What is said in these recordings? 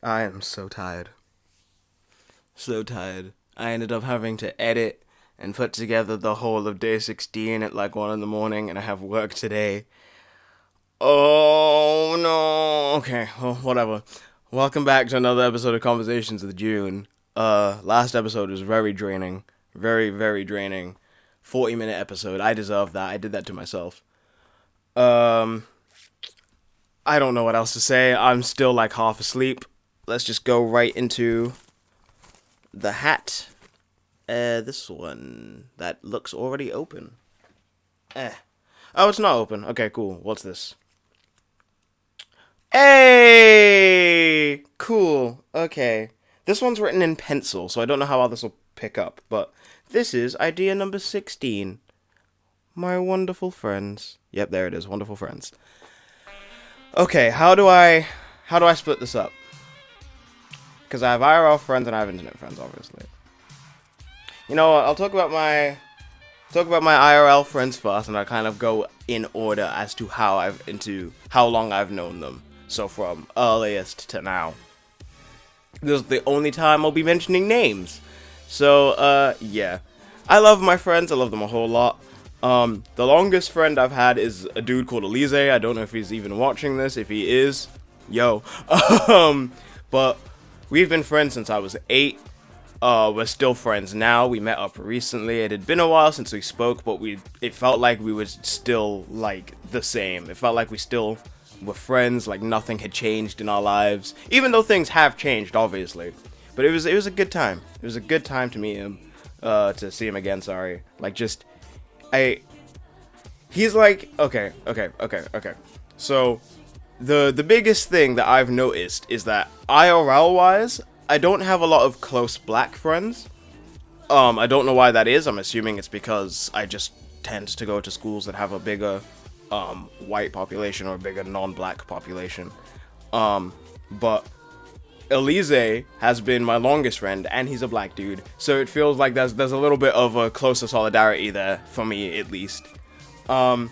I am so tired. So tired. I ended up having to edit and put together the whole of day 16 at like 1 in the morning, and I have work today. Oh no. Okay, well, whatever. Welcome back to another episode of Conversations with June. Last episode was very draining. Very, very draining. 40-minute episode. I deserve that. I did that to myself. Um, I don't know what else to say. I'm still like half asleep. Let's just go right into the hat. This one that looks already open. Oh, it's not open. Okay, cool. What's this? Hey! Cool. Okay. This one's written in pencil, so I don't know how this will pick up, but this is idea number 16. My wonderful friends. Yep, there it is. Wonderful friends. Okay, how do I split this up? Because I have IRL friends and I have internet friends, obviously. You know what? I'll talk about my IRL friends first, and I kind of go in order as to how long I've known them. So from earliest to now. This is the only time I'll be mentioning names. So yeah, I love my friends. I love them a whole lot. The longest friend I've had is a dude called Elise. I don't know if he's even watching this. If he is, yo. But we've been friends since I was 8. We're still friends now. We met up recently. It had been a while since we spoke, but it felt like we were still like the same. It felt like we still were friends, like nothing had changed in our lives. Even though things have changed, obviously. But it was a good time. It was a good time to meet him. To see him again, sorry. Like he's like okay. So the biggest thing that I've noticed is that IRL wise, I don't have a lot of close black friends. I don't know why that is. I'm assuming it's because I just tend to go to schools that have a bigger white population or a bigger non-black population. But Elise has been my longest friend, and he's a black dude, so it feels like there's a little bit of a closer solidarity there for me, at least. Oh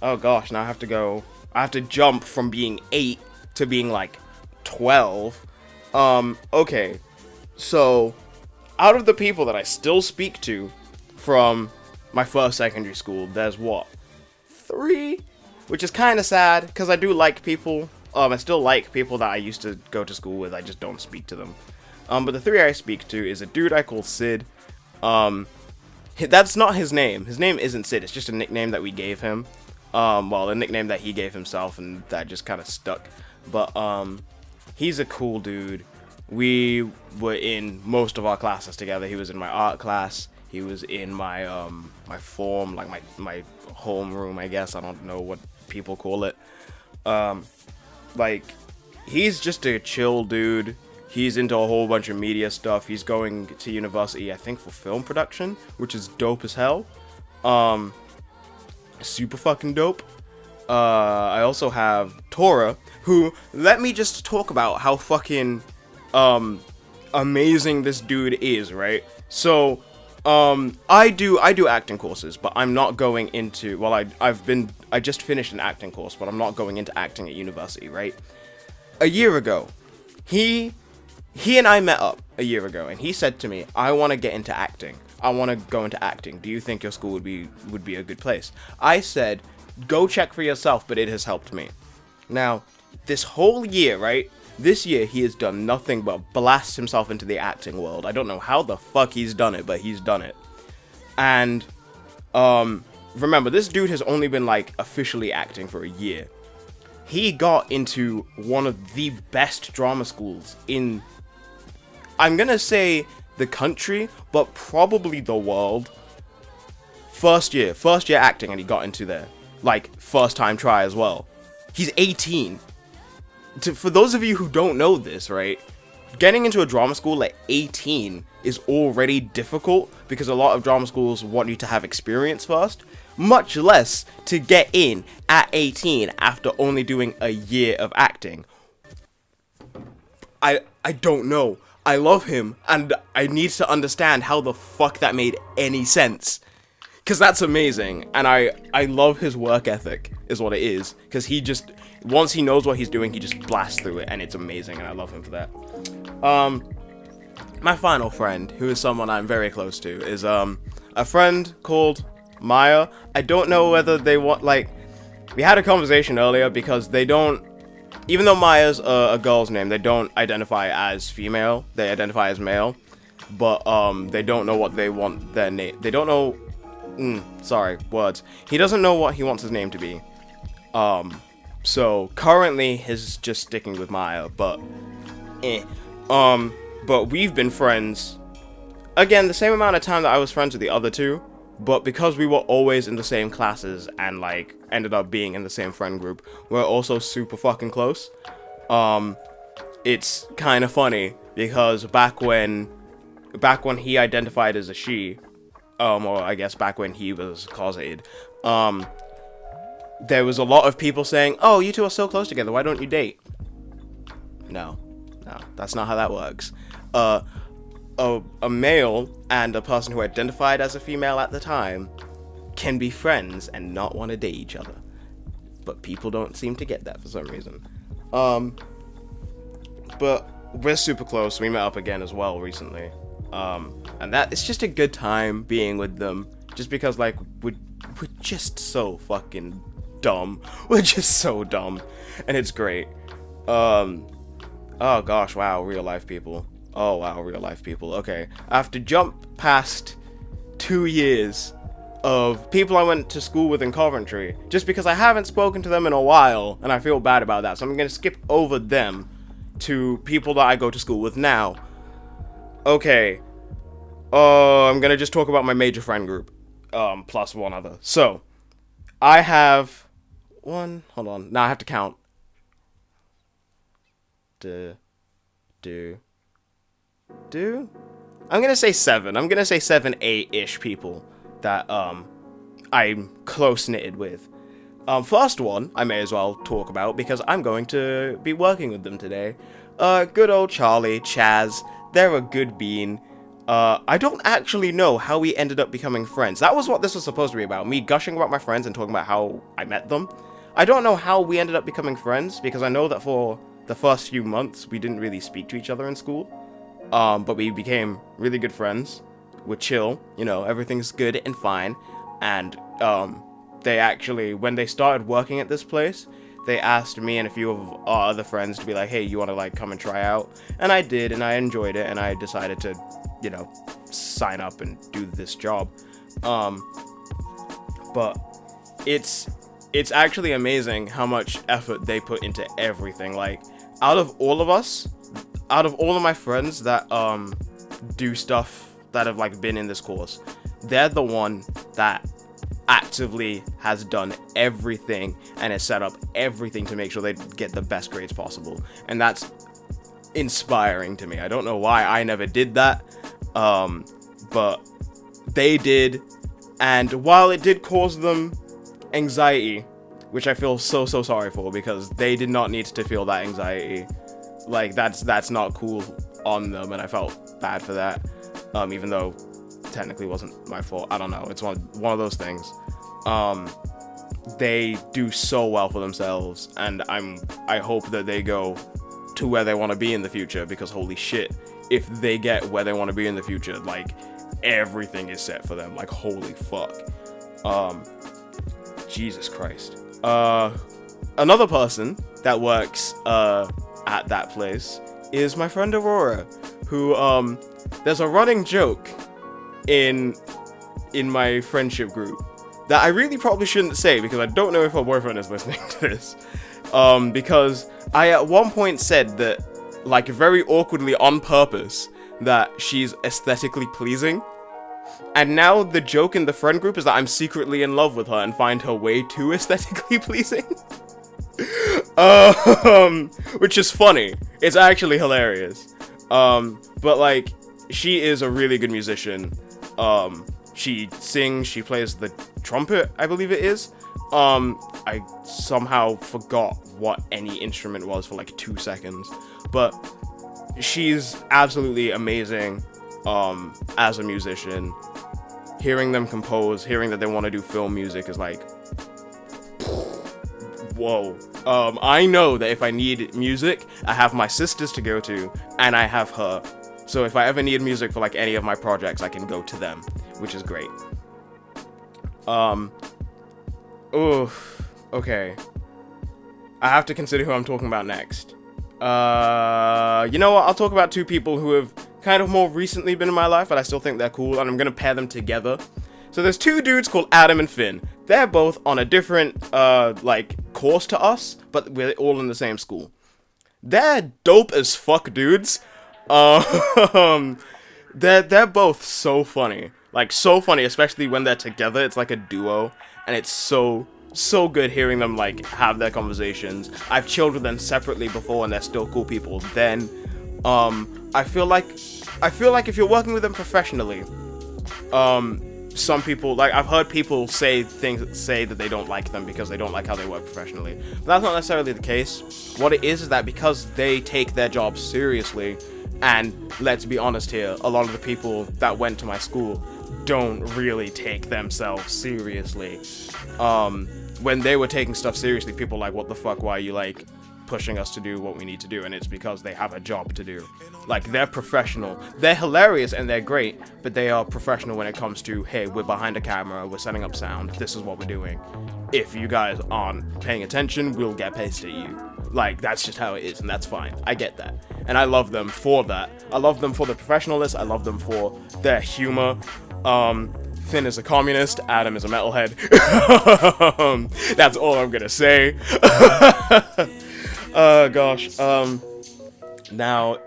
gosh, now I have to jump from being 8 to being like 12. Okay, so out of the people that I still speak to from my first secondary school, there's 3, which is kind of sad, because I do like people. I still like people that I used to go to school with, I just don't speak to them. But the 3 I speak to is a dude I call Sid. That's not his name. His name isn't Sid, it's just a nickname that we gave him. A nickname that he gave himself, and that just kind of stuck. But, he's a cool dude. We were in most of our classes together. He was in my art class. He was in my, my form, like my homeroom, I guess. I don't know what people call it. Like, he's just a chill dude. He's into a whole bunch of media stuff. He's going to university, I think, for film production, which is dope as hell. Super fucking dope. I also have Tora, who, let me just talk about how fucking, amazing this dude is, right? So, I do acting courses, but I'm not going into, well, I just finished an acting course, but I'm not going into acting at university, right? A year ago, he and I met up a year ago, and he said to me, I want to get into acting. I want to go into acting. Do you think your school would be a good place? I said, go check for yourself, but it has helped me. Now, this whole year, right? This year, he has done nothing but blast himself into the acting world. I don't know how the fuck he's done it, but he's done it. And, remember, this dude has only been, like, officially acting for a year. He got into one of the best drama schools in, I'm gonna say the country, but probably the world. First year acting, and he got into there. Like, first time try as well. He's 18. For those of you who don't know this, right, getting into a drama school at 18 is already difficult, because a lot of drama schools want you to have experience first, much less to get in at 18 after only doing a year of acting. I don't know. I love him, and I need to understand how the fuck that made any sense. Because that's amazing, and I love his work ethic, is what it is. Because once he knows what he's doing, he just blasts through it, and it's amazing, and I love him for that. My final friend, who is someone I'm very close to, is a friend called Maya. I don't know whether they want, like, we had a conversation earlier because they don't, even though Maya's a girl's name, they don't identify as female, they identify as male, but they don't know what they want their name, they don't know, sorry, words. He doesn't know what he wants his name to be. So currently he's just sticking with Maya, but but we've been friends, again, the same amount of time that I was friends with the other two, but because we were always in the same classes and, like, ended up being in the same friend group, we're also super fucking close. It's kind of funny, because back when he identified as a she, or I guess back when he was closeted, there was a lot of people saying, oh, you two are so close together, why don't you date? No, that's not how that works. A male and a person who identified as a female at the time can be friends and not want to date each other. But people don't seem to get that for some reason. But we're super close. We met up again as well recently. And that, it's just a good time being with them. Just because, like, we're just so fucking dumb. We're just so dumb. And it's great. Oh gosh, wow, real life people. Oh wow, real life people. Okay, I have to jump past 2 years of people I went to school with in Coventry, just because I haven't spoken to them in a while, and I feel bad about that, so I'm gonna skip over them to people that I go to school with now. Okay, I'm gonna just talk about my major friend group, plus one other. So, I have one, hold on, now I have to count. I'm gonna say 7. I'm gonna say 7, 8-ish people that I'm close knitted with. First one I may as well talk about because I'm going to be working with them today. Good old Charlie, Chaz. They're a good bean. I don't actually know how we ended up becoming friends. That was what this was supposed to be about. Me gushing about my friends and talking about how I met them. I don't know how we ended up becoming friends because I know that for the first few months we didn't really speak to each other in school. But we became really good friends. We're chill, you know, everything's good and fine. And, they actually, when they started working at this place, they asked me and a few of our other friends to be like, hey, you want to, like, come and try out? And I did, and I enjoyed it, and I decided to, you know, sign up and do this job. But it's actually amazing how much effort they put into everything. Like, out of all of my friends that do stuff that have, like, been in this course, they're the one that actively has done everything and has set up everything to make sure they get the best grades possible, and that's inspiring to me. I don't know why I never did that, but they did, and while it did cause them anxiety, which I feel so sorry for, because they did not need to feel that anxiety. Like, that's not cool on them, and I felt bad for that, even though technically wasn't my fault. I don't know, it's one of those things. They do so well for themselves, and I hope that they go to where they want to be in the future, because holy shit, if they get where they want to be in the future, like, everything is set for them. Like, holy fuck. Jesus Christ. Another person that works at that place is my friend Aurora, who there's a running joke in my friendship group that I really probably shouldn't say, because I don't know if her boyfriend is listening to this, because I at one point said that, like, very awkwardly on purpose, that she's aesthetically pleasing, and now the joke in the friend group is that I'm secretly in love with her and find her way too aesthetically pleasing. Which is funny. It's actually hilarious. But, like, she is a really good musician. She sings, she plays the trumpet, I believe it is. I somehow forgot what any instrument was for like 2 seconds, but she's absolutely amazing, as a musician. Hearing them compose, hearing that they want to do film music is like, whoa. I know that if I need music, I have my sisters to go to, and I have her. So if I ever need music for like any of my projects, I can go to them, which is great. Okay. I have to consider who I'm talking about next. You know what? I'll talk about two people who have kind of more recently been in my life, but I still think they're cool, and I'm gonna pair them together. So there's two dudes called Adam and Finn. They're both on a different, like, course to us, but we're all in the same school. They're dope as fuck dudes. They're both so funny. Like, so funny, especially when they're together. It's like a duo, and it's so good hearing them, like, have their conversations. I've chilled with them separately before, and they're still cool people. Then, I feel like if you're working with them professionally, some people, like, I've heard people say that they don't like them because they don't like how they work professionally. But that's not necessarily the case. What it is that because they take their job seriously, and let's be honest here, a lot of the people that went to my school don't really take themselves seriously. When they were taking stuff seriously, people were like, what the fuck, why are you, like, pushing us to do what we need to do? And it's because they have a job to do. Like, they're professional. They're hilarious and they're great, but they are professional when it comes to, hey, we're behind a camera, we're setting up sound, this is what we're doing. If you guys aren't paying attention, we'll get pissed at you. Like, that's just how it is, and that's fine. I get that. And I love them for that. I love them for the professionalism, I love them for their humor. Finn is a communist, Adam is a metalhead. That's all I'm gonna say. Gosh. Now,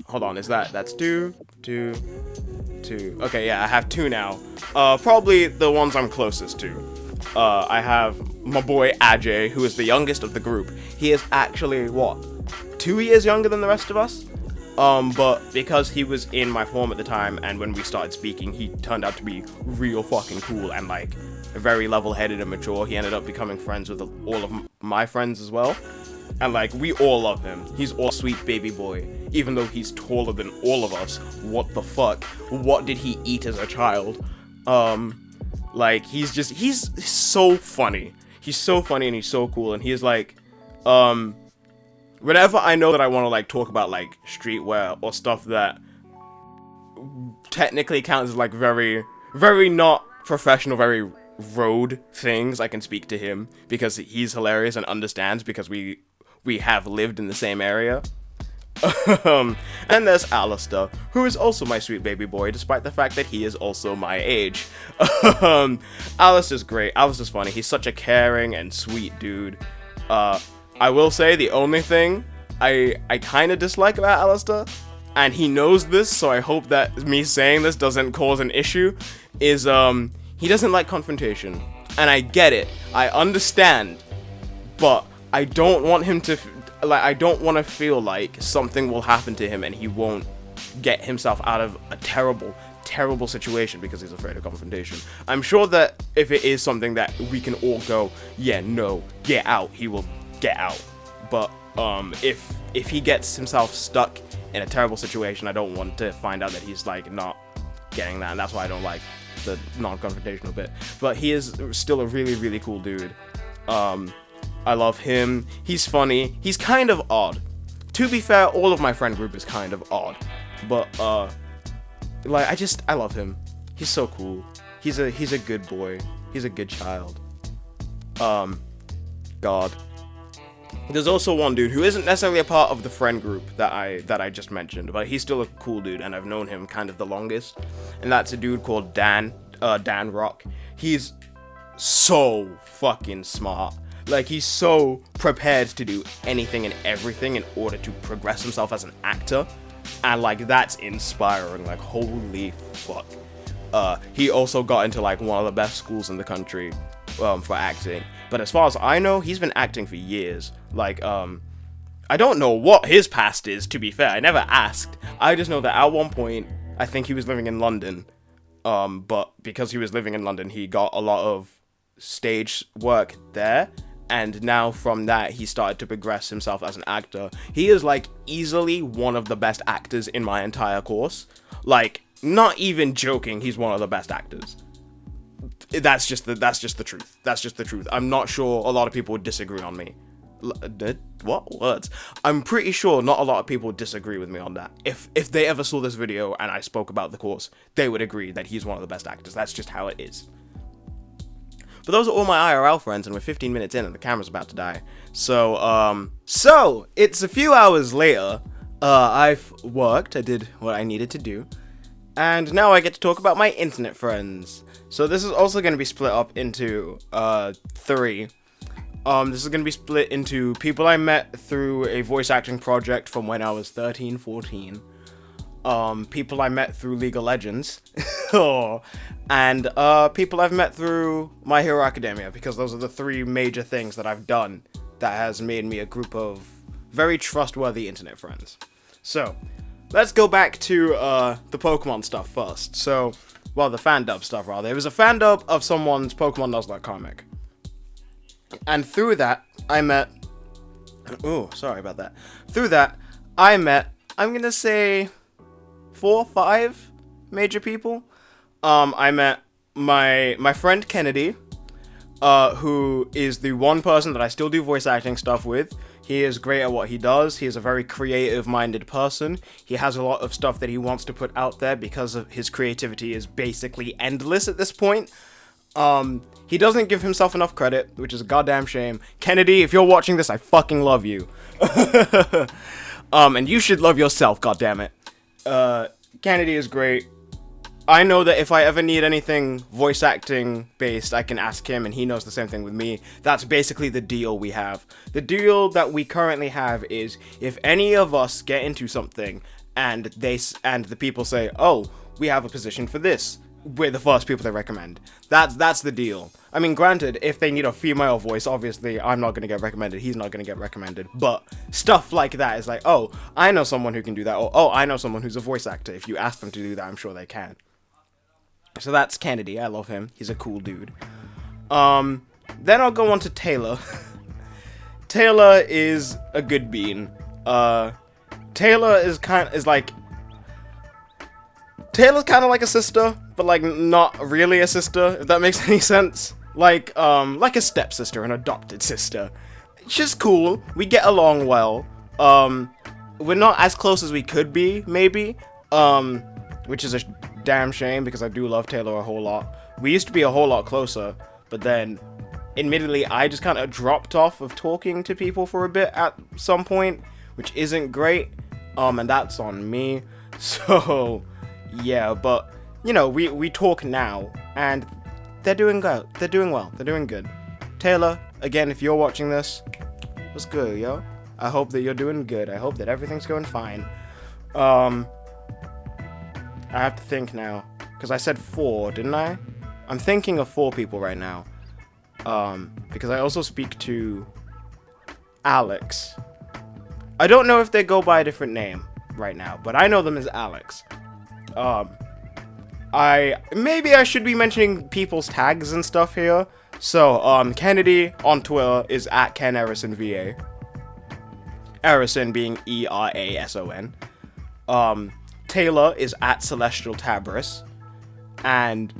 hold on, that's two. Okay, yeah, I have two now. Probably the ones I'm closest to. I have my boy Ajay, who is the youngest of the group. He is actually, 2 years younger than the rest of us? But because he was in my form at the time, and when we started speaking, he turned out to be real fucking cool and, like, very level-headed and mature. He ended up becoming friends with all of my friends as well. And, like, we all love him. He's all sweet baby boy. Even though he's taller than all of us. What the fuck? What did he eat as a child? Like, he's so funny. He's so funny and he's so cool. And he's, like, whenever I know that I want to, like, talk about, like, streetwear or stuff that technically counts as, like, very, very not professional, very road things, I can speak to him because he's hilarious and understands because we have lived in the same area. And there's Alistair, who is also my sweet baby boy, despite the fact that he is also my age. Alistair's great. Alistair's funny. He's such a caring and sweet dude. I will say the only thing I kind of dislike about Alistair, and he knows this, so I hope that me saying this doesn't cause an issue, is he doesn't like confrontation. And I get it. I understand. But I don't want him to, I don't want to feel like something will happen to him and he won't get himself out of a terrible situation because he's afraid of confrontation. I'm sure that if it is something that we can all go, yeah, no, get out, he will get out. But if he gets himself stuck in a terrible situation, I don't want to find out that he's, like, not getting that, and that's why I don't like the non-confrontational bit. But he is still a really, really cool dude. I love him. He's funny. He's kind of odd. To be fair, all of my friend group is kind of odd. But, like, I love him. He's so cool. He's a good boy. He's a good child. God. There's also one dude who isn't necessarily a part of the friend group that I just mentioned, but he's still a cool dude, and I've known him kind of the longest. And that's a dude called Dan Rock. He's so fucking smart. Like, he's so prepared to do anything and everything in order to progress himself as an actor. And, like, that's inspiring. Like, holy fuck. He also got into, like, one of the best schools in the country for acting. But as far as I know, he's been acting for years. Like, I don't know what his past is, to be fair. I never asked. I just know that at one point, I think he was living in London. But because he was living in London, he got a lot of stage work there. And now from that, he started to progress himself as an actor. He is, like, easily one of the best actors in my entire course. Like, not even joking, he's one of the best actors. That's just the truth. That's just the truth. I'm not sure a lot of people would disagree on me. what words? I'm pretty sure not a lot of people disagree with me on that. If they ever saw this video and I spoke about the course, they would agree that he's one of the best actors. That's just how it is. But those are all my IRL friends, and we're 15 minutes in, and the camera's about to die. So it's a few hours later. I've worked. I did what I needed to do, and now I get to talk about my internet friends. So this is also going to be split up into 3. This is going to be split into people I met through a voice acting project from when I was 13, 14. People I met through League of Legends, and people I've met through My Hero Academia, because those are the 3 major things that I've done that has made me a group of very trustworthy internet friends. So, let's go back to the Pokemon stuff first. So, well, the fandub stuff rather. It was a fandub of someone's Pokemon Nuzlocke comic, and through that I met. Oh, sorry about that. Through that I met, I'm gonna say, 4 or 5 major people. I met my friend Kennedy, who is the one person that I still do voice acting stuff with. He is great at what he does. He is a very creative-minded person. He has a lot of stuff that he wants to put out there because of his creativity is basically endless at this point. He doesn't give himself enough credit, which is a goddamn shame. Kennedy, if you're watching this, I fucking love you. And you should love yourself, goddammit. Kennedy is great. I know that if I ever need anything voice acting based, I can ask him, and he knows the same thing with me. That's basically the deal we have. The deal that we currently have is if any of us get into something and the people say, "Oh, we have a position for this," we're the first people they recommend. That's the deal. I mean, granted, if they need a female voice, obviously I'm not going to get recommended, he's not going to get recommended, but stuff like that is like, oh, I know someone who can do that, or oh, I know someone who's a voice actor. If you ask them to do that, I'm sure they can. So that's Kennedy. I love him. He's a cool dude. Then I'll go on to Taylor. Taylor is a good bean. Taylor's kind of like a sister, but like not really a sister, if that makes any sense. Like a stepsister, an adopted sister. She's cool. We get along well. We're not as close as we could be, maybe. Which is a damn shame, because I do love Taylor a whole lot. We used to be a whole lot closer, but then, admittedly, I just kind of dropped off of talking to people for a bit at some point, which isn't great, and that's on me. So, yeah, but, you know, we talk now, and they're doing good. They're doing well. They're doing good. Taylor, again, if you're watching this, what's good, yo? I hope that you're doing good. I hope that everything's going fine. I have to think now, because I said 4, didn't I? I'm thinking of 4 people right now, because I also speak to Alex. I don't know if they go by a different name right now, but I know them as Alex. Maybe I should be mentioning people's tags and stuff here. So, Kennedy on Twitter is at KenErisonVA. Erison being ERASON. Taylor is at Celestial Tabris, and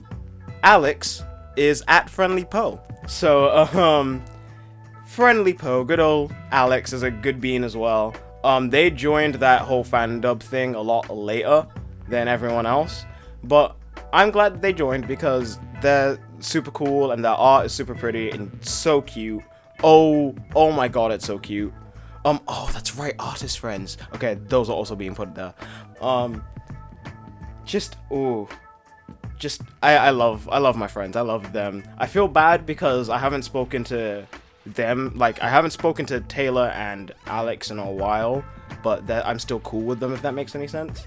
Alex is at Friendly Poe. So, Friendly Poe, good old Alex, is a good bean as well. They joined that whole fandub thing a lot later than everyone else, but I'm glad that they joined because they're super cool and their art is super pretty and so cute. Oh my god, it's so cute. Oh, that's right, artist friends. Okay, those are also being put there. I love my friends. I love them. I feel bad because I haven't spoken to them. Like, I haven't spoken to Taylor and Alex in a while, but I'm still cool with them, if that makes any sense.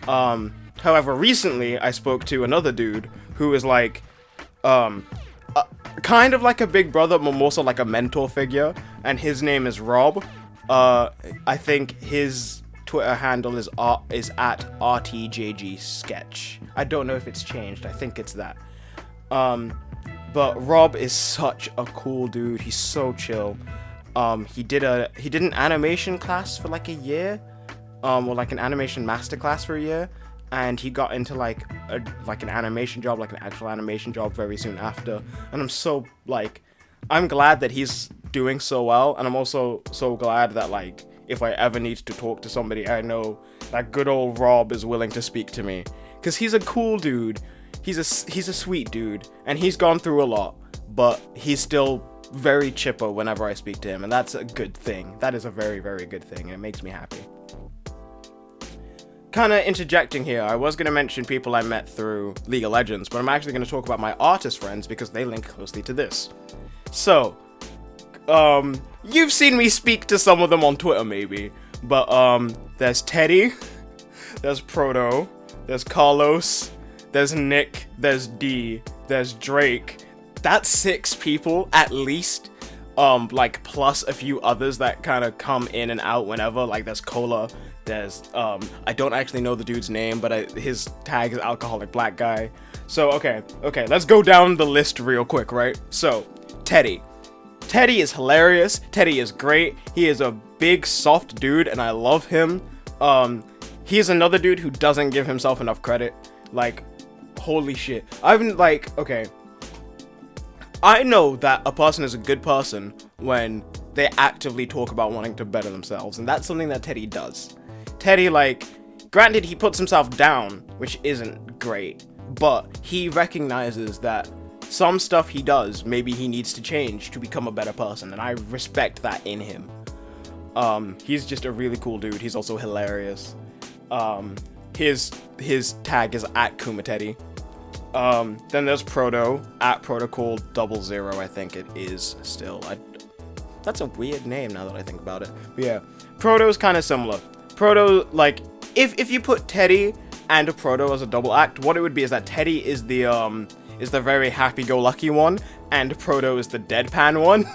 However, recently I spoke to another dude who is like, kind of like a big brother, but more so like a mentor figure, and his name is Rob. I think his Twitter handle is at RTJGsketch. I don't know if it's changed. I think it's that. But Rob is such a cool dude. He's so chill. He did an animation class for like a year, or like an animation master class for a year, and he got into like an animation job, like an actual animation job very soon after. And I'm so like, I'm glad that he's doing so well, and I'm also so glad that, like, if I ever need to talk to somebody, I know that good old Rob is willing to speak to me, because he's a cool dude. He's a sweet dude, and he's gone through a lot, but he's still very chipper whenever I speak to him, and that's a good thing. That is a very, very good thing, and it makes me happy. Kind of interjecting here, I was going to mention people I met through League of Legends, but I'm actually going to talk about my artist friends because they link closely to this. So, you've seen me speak to some of them on Twitter maybe, but there's Teddy, there's Proto, there's Carlos, there's Nick, there's D, there's Drake. That's 6 people at least, like plus a few others that kind of come in and out whenever, like there's Cola, there's I don't actually know the dude's name, but his tag is alcoholic black guy. So okay, let's go down the list real quick, right? So Teddy is hilarious. Teddy is great. He is a big soft dude and I love him. He's another dude who doesn't give himself enough credit. Like, holy shit. I know that a person is a good person when they actively talk about wanting to better themselves, and that's something that Teddy does. Teddy, like, granted he puts himself down, which isn't great, but he recognizes that some stuff he does, maybe he needs to change to become a better person, and I respect that in him. He's just a really cool dude. He's also hilarious. His tag is @KumaTeddy. Then there's Proto, @Protocol00, I think it is still. That's a weird name now that I think about it. But yeah, Proto's kind of similar. Proto, like, if you put Teddy and Proto as a double act, what it would be is that Teddy is the very happy-go-lucky one, and Proto is the deadpan one.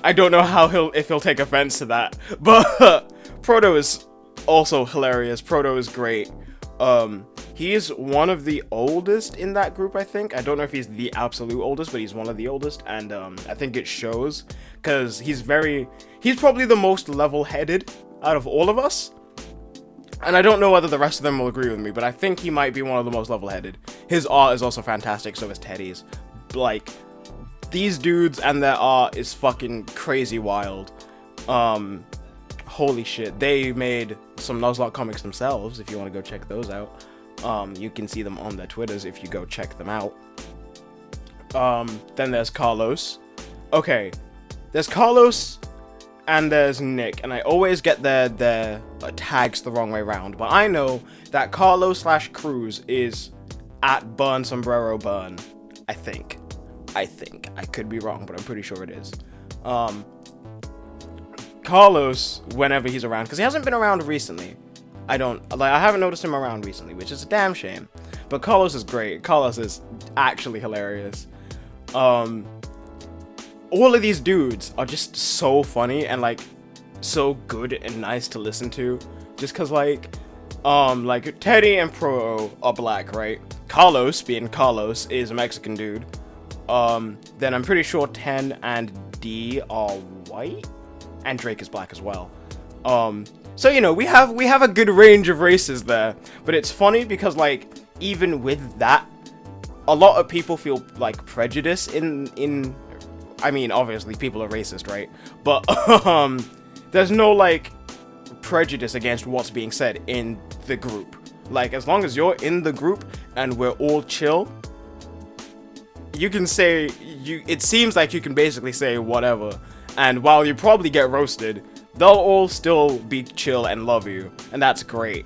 I don't know if he'll take offense to that, but Proto is also hilarious. Proto is great. He's one of the oldest in that group, I think. I don't know if he's the absolute oldest, but he's one of the oldest, and I think it shows, because he's probably the most level-headed out of all of us. And I don't know whether the rest of them will agree with me, but I think he might be one of the most level-headed. His art is also fantastic, so is Teddy's. Like, these dudes and their art is fucking crazy wild. Holy shit. They made some Nuzlocke comics themselves, if you want to go check those out. You can see them on their Twitters if you go check them out. Then there's Carlos. Okay, there's Carlos and there's Nick, and I always get their tags the wrong way around, but I know that Carlos/Cruz is @BurnSombreroBurn. I think. I could be wrong, but I'm pretty sure it is. Carlos, whenever he's around, because he hasn't been around recently. I haven't noticed him around recently, which is a damn shame. But Carlos is great. Carlos is actually hilarious. All of these dudes are just so funny and, like, so good and nice to listen to. Just because, like Teddy and Pro are black, right? Carlos, being Carlos, is a Mexican dude. Then I'm pretty sure Ten and D are white, and Drake is black as well. So, you know, we have a good range of races there, but it's funny because, like, even with that, a lot of people feel, like, prejudice in I mean, obviously people are racist, right? But there's no, like, prejudice against what's being said in the group. Like, as long as you're in the group and we're all chill, you can say, it seems like you can basically say whatever, and while you probably get roasted, they'll all still be chill and love you, and that's great.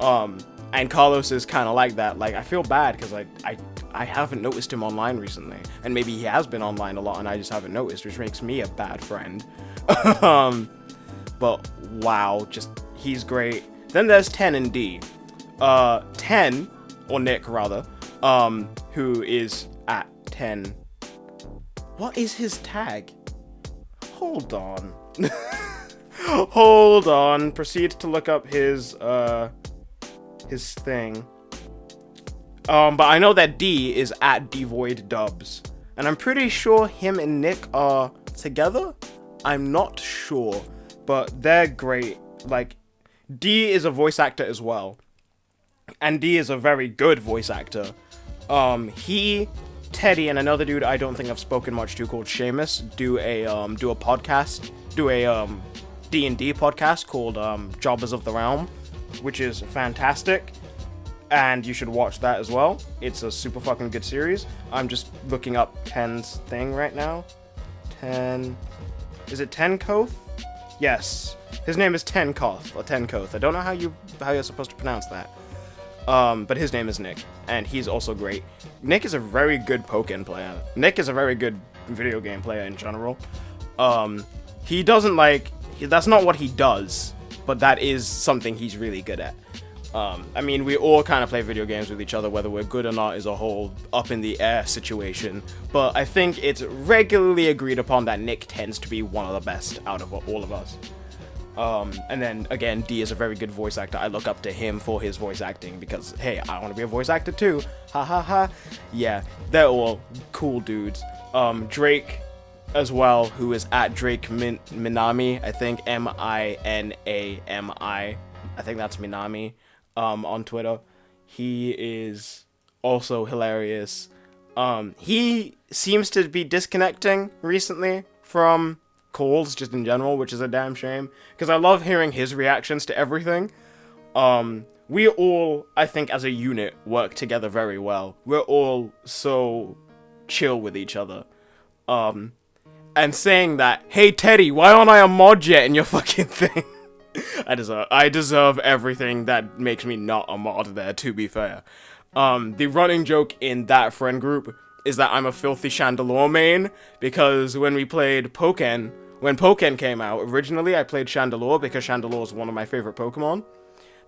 And Carlos is kind of like that. Like, I feel bad because I haven't noticed him online recently, and maybe he has been online a lot and I just haven't noticed, which makes me a bad friend. But wow, he's great. Then there's Ten and D. 10, or Nick rather, who is @10. What is his tag? Hold on. Hold on. Proceed to look up his thing. But I know that D is @DevoidDubs. And I'm pretty sure him and Nick are together? I'm not sure. But they're great. Like, D is a voice actor as well. And D is a very good voice actor. He Teddy and another dude I don't think I've spoken much to called Seamus do a podcast, D&D podcast called Jobbers of the Realm, which is fantastic, and you should watch that as well. It's a super fucking good series. I'm just looking up Ten's thing right now. Is it Ten Koth? Yes, his name is Ten Koth, or Ten Koth. I don't know how you're supposed to pronounce that. But his name is Nick, and he's also great. Nick is a very good Pokken player. Nick is a very good video game player in general. He doesn't that's not what he does, but that is something he's really good at. I mean, we all kind of play video games with each other, whether we're good or not is a whole up in the air situation, but I think it's regularly agreed upon that Nick tends to be one of the best out of all of us. And then, again, D is a very good voice actor. I look up to him for his voice acting because, hey, I want to be a voice actor too. Ha ha ha. Yeah, they're all cool dudes. Drake as well, who is at Drake Minami, I think, Minami. I think that's Minami, on Twitter. He is also hilarious. He seems to be disconnecting recently from calls just in general, which is a damn shame, because I love hearing his reactions to everything. We all, I think, as a unit, work together very well. We're all so chill with each other. And saying that, hey Teddy, why aren't I a mod yet in your fucking thing? I deserve everything that makes me not a mod there, to be fair. The running joke in that friend group is that I'm a filthy Chandelure main, because when we played Pokken, when Pokken came out, originally I played Chandelure because Chandelure is one of my favorite Pokemon.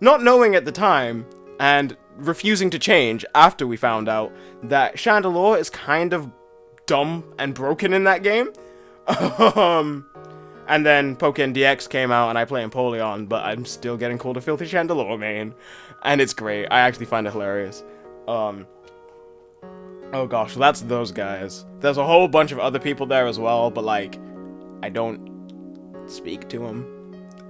Not knowing at the time, and refusing to change after we found out, that Chandelure is kind of dumb and broken in that game. And then Pokken DX came out and I play Empoleon, but I'm still getting called a filthy Chandelure main. And it's great. I actually find it hilarious. Oh gosh, so that's those guys. There's a whole bunch of other people there as well, but like, I don't speak to them.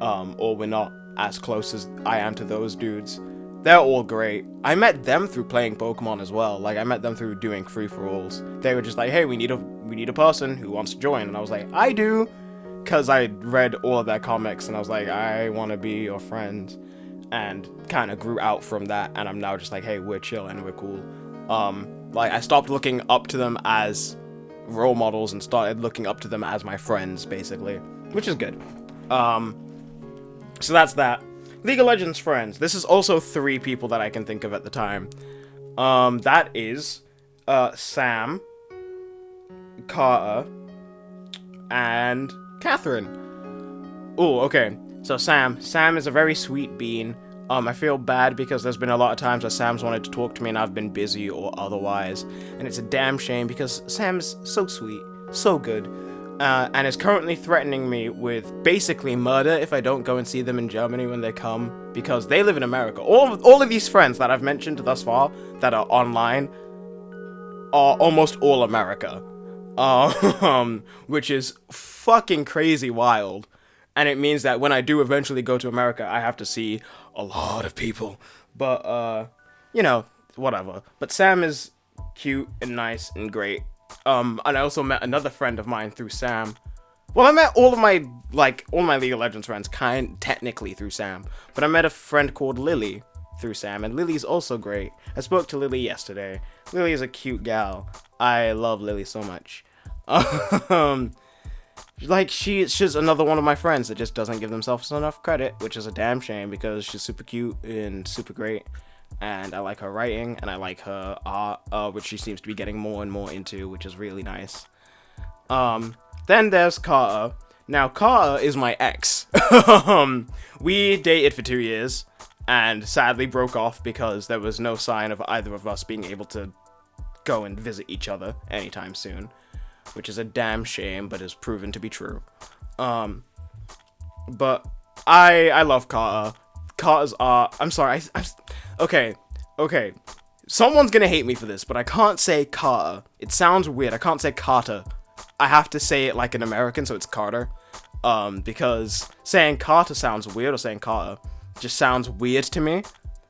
Or we're not as close as I am to those dudes. They're all great. I met them through playing Pokemon as well. Like, I met them through doing free-for-alls. They were just like, hey, we need a person who wants to join. And I was like, I do. Because I read all of their comics, and I was like, I want to be your friend. And kind of grew out from that, and I'm now just like, hey, we're chill and we're cool. Like, I stopped looking up to them as role models and started looking up to them as my friends, basically. Which is good. So that's that. League of Legends friends. This is also 3 people that I can think of at the time. That is Sam, Carter, and Catherine. Oh, okay. So Sam is a very sweet bean. I feel bad because there's been a lot of times where Sam's wanted to talk to me and I've been busy or otherwise, and it's a damn shame because Sam's so sweet, so good, and is currently threatening me with basically murder if I don't go and see them in Germany when they come, because they live in America. All of these friends that I've mentioned thus far that are online are almost all America, which is fucking crazy wild. And it means that when I do eventually go to America, I have to see a lot of people. But, you know, whatever. But Sam is cute and nice and great. And I also met another friend of mine through Sam. Well, I met all my League of Legends friends technically through Sam. But I met a friend called Lily through Sam, and Lily's also great. I spoke to Lily yesterday. Lily is a cute gal. I love Lily so much. Like, she's another one of my friends that just doesn't give themselves enough credit, which is a damn shame because she's super cute and super great, and I like her writing, and I like her art, which she seems to be getting more and more into, which is really nice. Then there's Carter. Now, Carter is my ex. We dated for 2 years, and sadly broke off because there was no sign of either of us being able to go and visit each other anytime soon. Which is a damn shame, but is proven to be true. But I love Carter. Carter's art. I'm sorry. Okay. Someone's gonna hate me for this, but I can't say Carter. It sounds weird. I can't say Carter. I have to say it like an American, so it's Carter. Because saying Carter sounds weird, or saying Carter just sounds weird to me.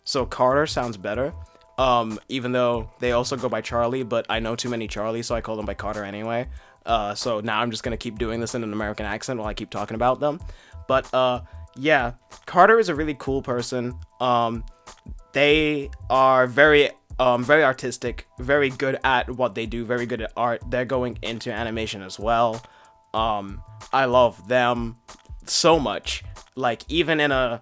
So Carter sounds better. Even though they also go by Charlie, but I know too many Charlies, so I call them by Carter anyway. So now I'm just gonna keep doing this in an American accent while I keep talking about them. But, yeah, Carter is a really cool person. They are very artistic, very good at what they do, very good at art. They're going into animation as well. I love them so much. Like, even in a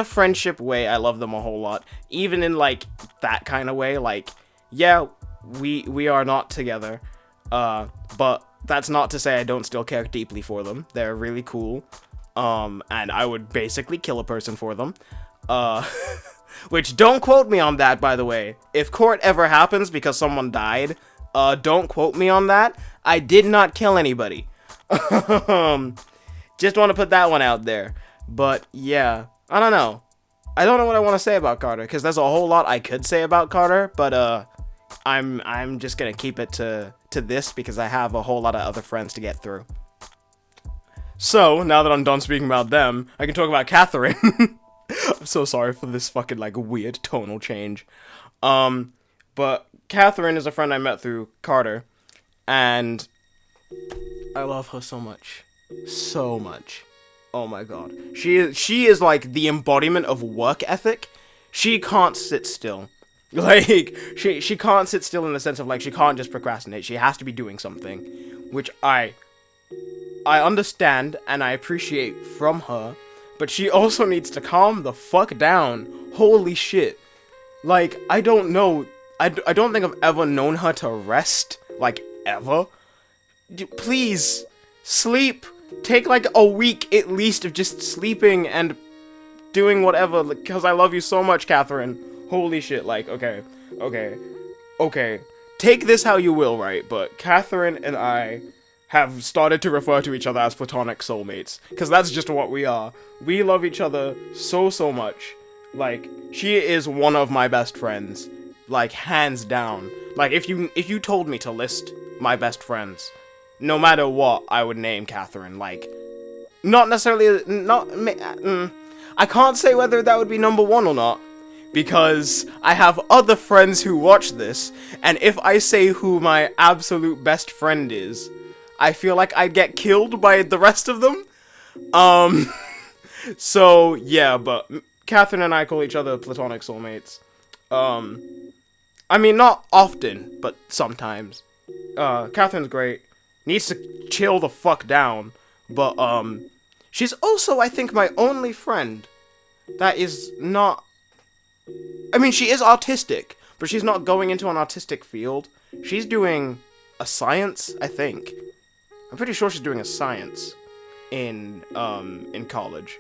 friendship way, I love them a whole lot. Even in, like, that kind of way, like, yeah, we are not together, but that's not to say I don't still care deeply for them. They're really cool, and I would basically kill a person for them, which, don't quote me on that, by the way. If court ever happens because someone died, don't quote me on that. I did not kill anybody. Just want to put that one out there. But, yeah, I don't know. I don't know what I want to say about Carter, because there's a whole lot I could say about Carter, but, I'm just gonna keep it to this, because I have a whole lot of other friends to get through. So, now that I'm done speaking about them, I can talk about Catherine. I'm so sorry for this fucking, like, weird tonal change. But Catherine is a friend I met through Carter, and I love her so much. So much. Oh my god. She is like the embodiment of work ethic. She can't sit still. Like, she can't sit still in the sense of, like, she can't just procrastinate. She has to be doing something, which I understand and I appreciate from her, but she also needs to calm the fuck down. Holy shit. Like, I don't know. I don't think I've ever known her to rest, like, ever. Please, sleep. Take, like, a week at least of just sleeping and doing whatever, because I love you so much, Catherine. Holy shit, like, okay. Take this how you will, right? But Catherine and I have started to refer to each other as platonic soulmates, because that's just what we are. We love each other so much. Like, she is one of my best friends, like, hands down. Like, if you told me to list my best friends, no matter what, I would name Catherine. Like, not necessarily, I can't say whether that would be number one or not, because I have other friends who watch this, and if I say who my absolute best friend is, I feel like I'd get killed by the rest of them. So, yeah, but Catherine and I call each other platonic soulmates. I mean, not often, but sometimes. Catherine's great. Needs to chill the fuck down, but, she's also, I think, my only friend that is not, I mean, she is autistic, but she's not going into an autistic field. She's doing a science, I think. I'm pretty sure she's doing a science in college,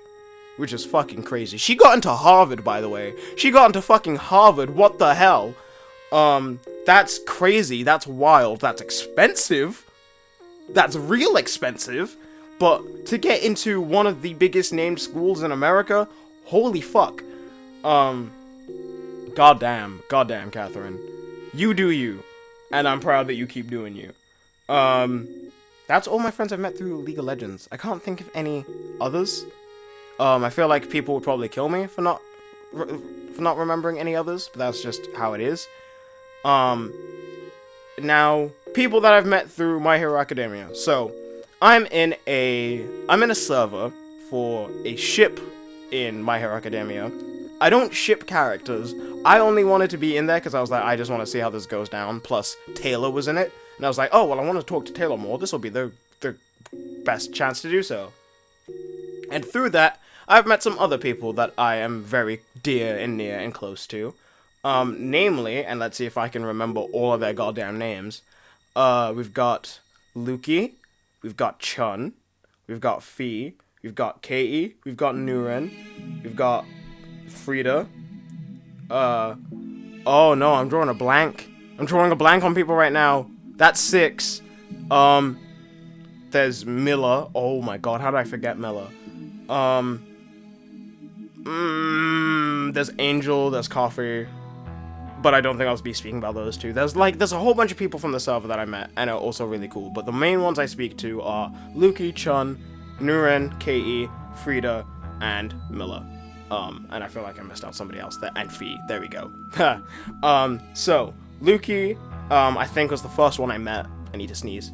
which is fucking crazy. She got into Harvard, by the way. She got into fucking Harvard, what the hell? That's crazy, that's wild, that's expensive. That's real expensive, but to get into one of the biggest named schools in America, holy fuck. Goddamn, Catherine. You do you, and I'm proud that you keep doing you. That's all my friends I've met through League of Legends. I can't think of any others. I feel like people would probably kill me for not remembering any others, but that's just how it is. Now, people that I've met through My Hero Academia. So, I'm in a server for a ship in My Hero Academia. I don't ship characters. I only wanted to be in there because I was like, I just want to see how this goes down. Plus, Taylor was in it. And I was like, oh, well, I want to talk to Taylor more. This will be the best chance to do so. And through that, I've met some other people that I am very dear and near and close to. Namely, and let's see if I can remember all of their goddamn names. We've got Luki, we've got Chun, we've got Fee, we've got Kei, we've got Nuren, we've got Frida. Oh no, I'm drawing a blank. I'm drawing a blank on people right now. That's 6. There's Miller. Oh my god, how did I forget Miller? There's Angel, there's Coffee. But I don't think I'll be speaking about those two. There's a whole bunch of people from the server that I met, and are also really cool. But the main ones I speak to are Luki, Chun, Nuren, Kei, Frida, and Miller. And I feel like I missed out somebody else there. And Fee, there we go. So Lukey, I think was the first one I met. I need to sneeze.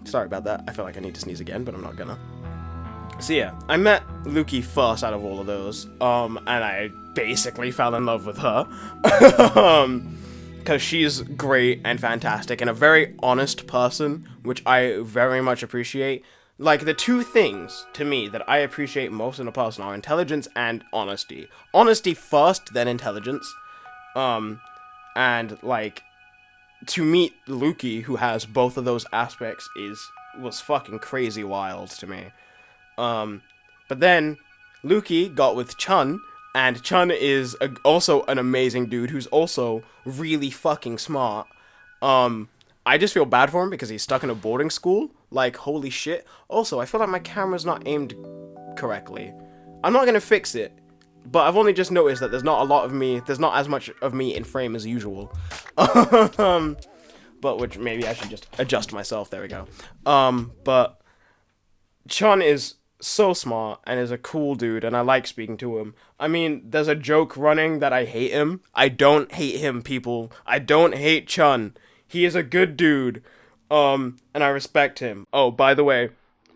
Sorry about that. I feel like I need to sneeze again, but I'm not gonna. So yeah, I met Lukey first out of all of those, and I basically fell in love with her, because she's great and fantastic and a very honest person, which I very much appreciate. Like, the two things, to me, that I appreciate most in a person are intelligence and honesty. Honesty first, then intelligence. And, like, to meet Lukey, who has both of those aspects, was fucking crazy wild to me. But then, Lukey got with Chun, and Chun is also an amazing dude who's also really fucking smart. I just feel bad for him because he's stuck in a boarding school. Like, holy shit. Also, I feel like my camera's not aimed correctly. I'm not gonna fix it, but I've only just noticed that there's not as much of me in frame as usual. But which maybe I should just adjust myself. There we go. But Chun is so smart and is a cool dude, and I like speaking to him. I mean, there's a joke running that I hate him. I don't hate him, people. I don't hate Chun. He is a good dude, and I respect him. Oh, by the way,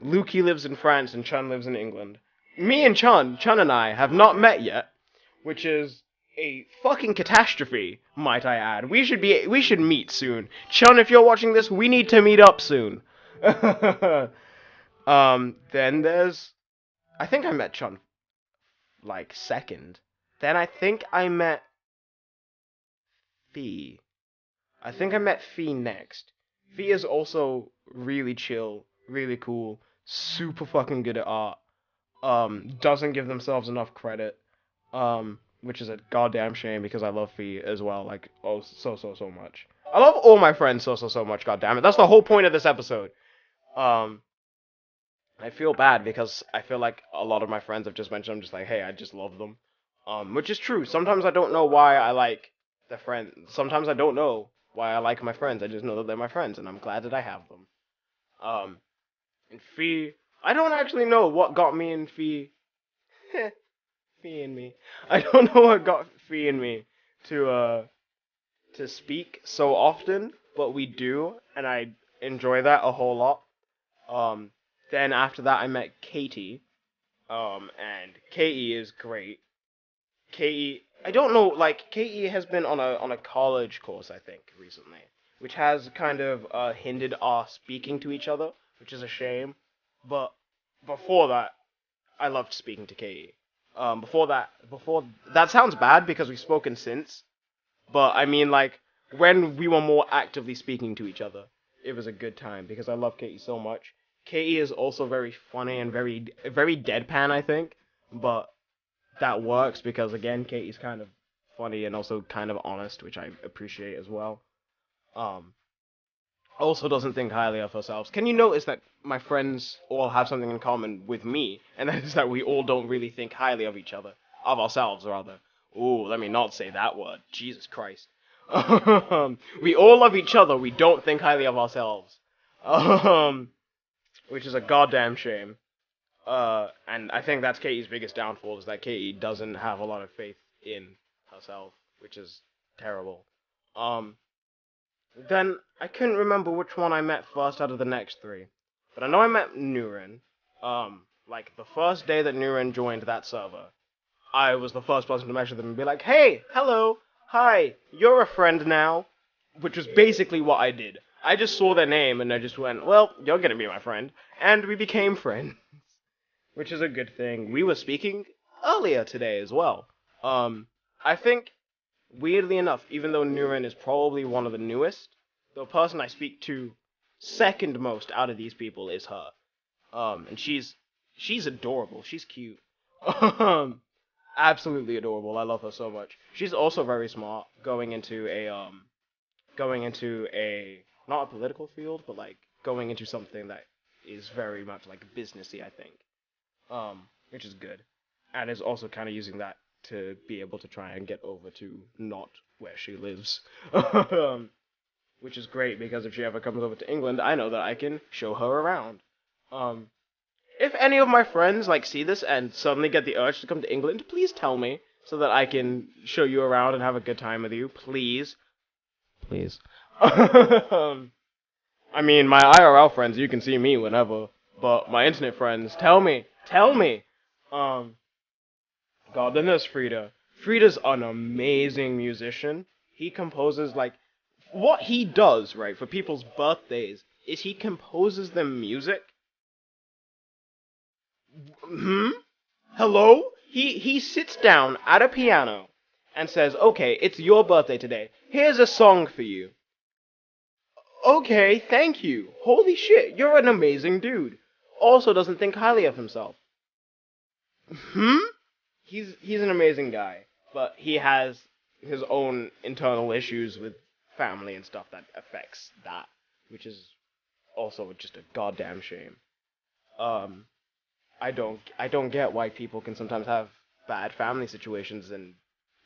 Lukey lives in France and Chun lives in England. Me and Chun and I have not met yet, which is a fucking catastrophe, might I add. We should meet soon. Chun, if you're watching this, we need to meet up soon. Then there's, I think I met Chun, like, second. Then I think I met Fee. I think I met Fee next. Fee is also really chill, really cool, super fucking good at art. Doesn't give themselves enough credit. Which is a goddamn shame because I love Fee as well, like, oh, so much. I love all my friends so much, goddammit. That's the whole point of this episode. I feel bad because I feel like a lot of my friends have just mentioned, I'm just like, hey, I just love them. Which is true. Sometimes I don't know why I like the friends. Sometimes I don't know why I like my friends. I just know that they're my friends, and I'm glad that I have them. And Fee, I don't actually know what got me and Fee. Fee and me. I don't know what got Fee and me to speak so often, but we do, and I enjoy that a whole lot. Then after that I met Katie, and Katie is great. Katie, I don't know, like, Katie has been on a college course, I think, recently, which has kind of hindered our speaking to each other, which is a shame. But before that, I loved speaking to Katie. Before that sounds bad because we've spoken since, but I mean, like, when we were more actively speaking to each other, it was a good time because I love Katie so much. Katie is also very funny and very deadpan, I think, but that works because, again, Katie's kind of funny and also kind of honest, which I appreciate as well. Also doesn't think highly of herself. Can you notice that my friends all have something in common with me, and that is that we all don't really think highly of each other, of ourselves rather. Ooh, let me not say that word. Jesus Christ. We all love each other. We don't think highly of ourselves. Which is a goddamn shame. And I think that's Katie's biggest downfall, is that Katie doesn't have a lot of faith in herself, which is terrible. Then I couldn't remember which one I met first out of the next three, but I know I met Nuren. Like, the first day that Nuren joined that server, I was the first person to message them and be like, hey, hello, hi, you're a friend now, which was basically what I did. I just saw their name and I just went, well, you're gonna be my friend, and we became friends. Which is a good thing. We were speaking earlier today as well. I think, weirdly enough, even though Nuren is probably one of the newest, the person I speak to second most out of these people is her. And she's adorable. She's cute. Absolutely adorable. I love her so much. She's also very smart, going into a not a political field, but like going into something that is very much like businessy, I think. Which is good, and is also kind of using that to be able to try and get over to not where she lives. Which is great, because if she ever comes over to England, I know that I can show her around. If any of my friends like see this and suddenly get the urge to come to England, please tell me so that I can show you around and have a good time with you. Please, please. I mean, my IRL friends, you can see me whenever, but my internet friends, tell me. Um, God, then there's Frida. Frida's an amazing musician. He composes like what he does, right, for people's birthdays is he composes them music. Hmm? Hello? He sits down at a piano and says, "Okay, it's your birthday today. Here's a song for you." Okay, thank you. Holy shit, you're an amazing dude. Also doesn't think highly of himself. Hmm? He's an amazing guy, but he has his own internal issues with family and stuff that affects that, which is also just a goddamn shame. Um, I don't get why people can sometimes have bad family situations and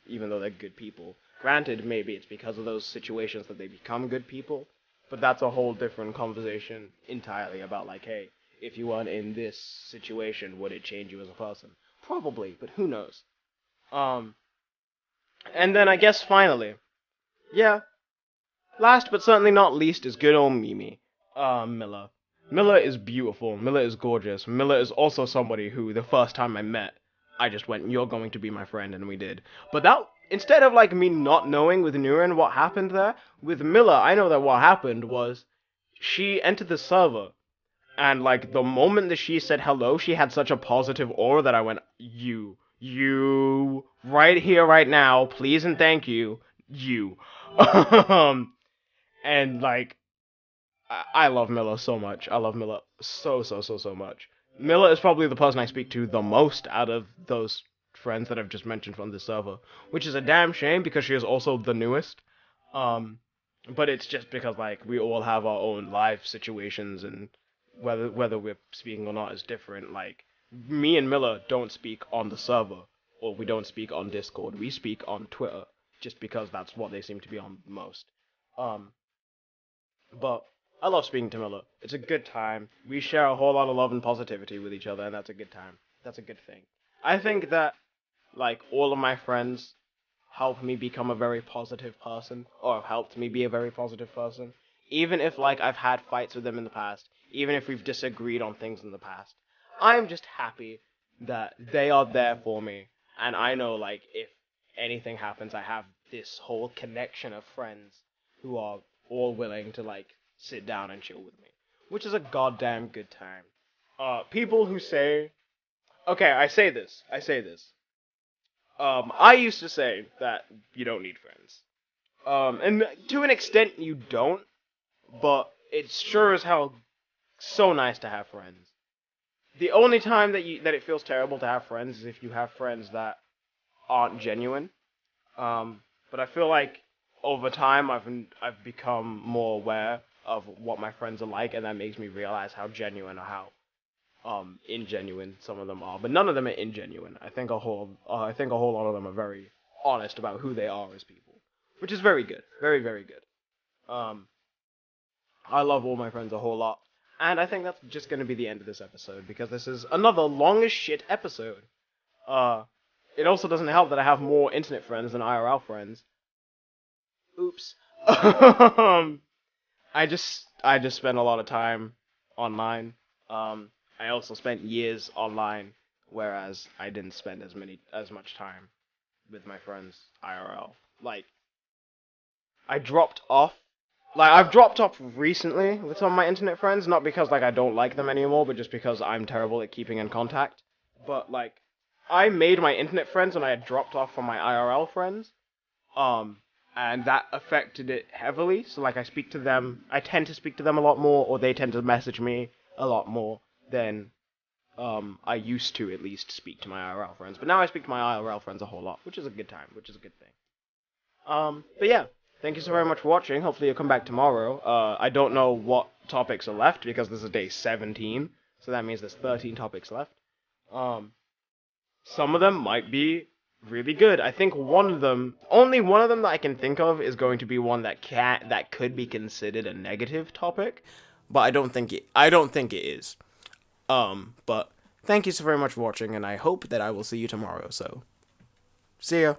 even though they're good people. Granted, maybe it's because of those situations that they become good people, but that's a whole different conversation entirely about like, hey, if you weren't in this situation, would it change you as a person? Probably, but who knows? Um, and then I guess finally, yeah, last but certainly not least is good old Mimi. Miller. Miller is beautiful. Miller is gorgeous. Miller is also somebody who, the first time I met, I just went, "You're going to be my friend," and we did. But that, instead of like me not knowing with Nuren what happened there, with Miller, I know that what happened was she entered the server, and like the moment that she said hello, she had such a positive aura that I went, right here, right now, please and thank you, you. um, and like I love Miller so much. I love Miller so much. Miller is probably the person I speak to the most out of those friends that I've just mentioned from the server, which is a damn shame because she is also the newest. Um, but it's just because like we all have our own life situations and whether we're speaking or not is different. Like me and Miller don't speak on the server or we don't speak on Discord. We speak on Twitter just because that's what they seem to be on most. Um, but I love speaking to Miller. It's a good time. We share a whole lot of love and positivity with each other, and that's a good time. That's a good thing. I think that, like, all of my friends help me become a very positive person, or have helped me be a very positive person. Even if, like, I've had fights with them in the past, even if we've disagreed on things in the past. I'm just happy that they are there for me, and I know, like, if anything happens, I have this whole connection of friends who are all willing to like sit down and chill with me, which is a goddamn good time. People who say, okay, I say this. I used to say that you don't need friends. And to an extent you don't, but it's sure as hell so nice to have friends. The only time that it feels terrible to have friends is if you have friends that aren't genuine. But I feel like over time I've become more aware of what my friends are like, and that makes me realize how genuine or how ingenuine some of them are. But none of them are ingenuine. I think a whole lot of them are very honest about who they are as people, which is very good, very good. Um, I love all my friends a whole lot, and I think that's just going to be the end of this episode because this is another long as shit episode. Uh, it also doesn't help that I have more internet friends than IRL friends. Oops. I just spent a lot of time online. I also spent years online, whereas I didn't spend as much time with my friends IRL. Like I dropped off. Like I've dropped off recently with some of my internet friends, not because like I don't like them anymore, but just because I'm terrible at keeping in contact. But like I made my internet friends when I had dropped off from my IRL friends. Um, and that affected it heavily. So like I tend to speak to them a lot more, or they tend to message me a lot more than I used to at least speak to my IRL friends. But now I speak to my IRL friends a whole lot, which is a good time, which is a good thing. But yeah, thank you so very much for watching. Hopefully you'll come back tomorrow. I don't know what topics are left because this is day 17, so that means there's 13 topics left. Um, some of them might be really good. I think only one of them that I can think of is going to be one that could be considered a negative topic, but I don't think it is. But thank you so very much for watching, and I hope that I will see you tomorrow. So, see ya.